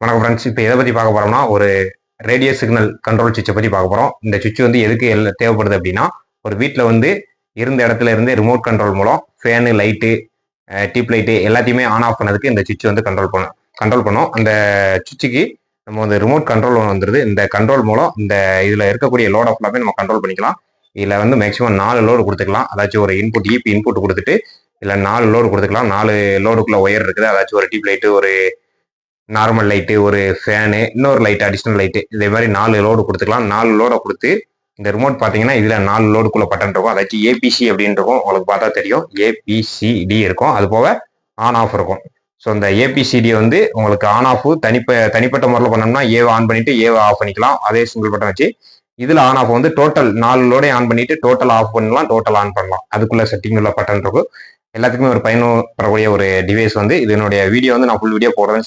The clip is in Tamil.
வணக்கம் ஃப்ரெண்ட்ஸ். இப்போ எதை பற்றி பார்க்க போகிறோம்னா, ஒரு ரேடியோ சிக்னல் கண்ட்ரோல் சுவிட்சை பற்றி பார்க்க போகிறோம். இந்த சுவிட்ச் வந்து எதுக்கு தேவைப்படுது அப்படின்னா, ஒரு வீட்டில் வந்து இருந்த இடத்துல இருந்து ரிமோட் கண்ட்ரோல் மூலம் ஃபேனு, லைட்டு, டியூப் லைட்டு எல்லாத்தையுமே ஆன் ஆஃப் பண்ணதுக்கு இந்த சுவிட்ச் வந்து கண்ட்ரோல் பண்ணும். அந்த சுவிட்சுக்கு நம்ம வந்து ரிமோட் கண்ட்ரோல் ஒன்று வந்துருது. இந்த கண்ட்ரோல் மூலம் இந்த இதில் இருக்கக்கூடிய லோட் ஃபுல்லாமே நம்ம கண்ட்ரோல் பண்ணிக்கலாம். இதில் வந்து மேக்ஸிமம் 4 லோடு கொடுத்துக்கலாம். அதாச்சும் ஒரு இன்புட் இபி இன்புட் கொடுத்துட்டு இதில் 4 லோடு கொடுத்துக்கலாம். 4 லோடுக்குள்ள ஒயர் இருக்குது. அதாச்சும் ஒரு டியூப் லைட்டு, ஒரு நார்மல் லைட்டு, ஒரு ஃபேனு, இன்னொரு லைட்டு, அடிஷ்னல் லைட்டு, இதே மாதிரி 4 லோடு கொடுத்துக்கலாம். 4 லோடை கொடுத்து இந்த ரிமோட் பார்த்தீங்கன்னா இதில் 4 லோடுக்குள்ள பட்டன் இருக்கும். அதாச்சும் ஏபிசி அப்படின்னு இருக்கும். உங்களுக்கு பார்த்தா தெரியும். ஏபிசிடி இருக்கும். அது போக ஆன் ஆஃப் இருக்கும். ஸோ இந்த ஏபிசிடி வந்து உங்களுக்கு ஆன் ஆஃப் தனிப்பட்ட முறையில் பண்ணோம்னா ஏவை ஆன் பண்ணிட்டு ஏவை ஆஃப் பண்ணிக்கலாம். அதே சிங்கிள் பட்டன் வச்சு இதில் ஆன் ஆஃப் வந்து டோட்டல் 4 லோடையும் ஆன் பண்ணிட்டு டோட்டல் ஆஃப் பண்ணலாம், டோட்டல் ஆன் பண்ணலாம். அதுக்குள்ள செட்டிங் உள்ள பட்டன் இருக்கும். எல்லாத்துக்குமே ஒரு பயனும் பெறக்கூடிய ஒரு டிவைஸ் வந்து இதனுடைய வீடியோ வந்து நான் ஃபுல் வீடியோ போடுறேன்.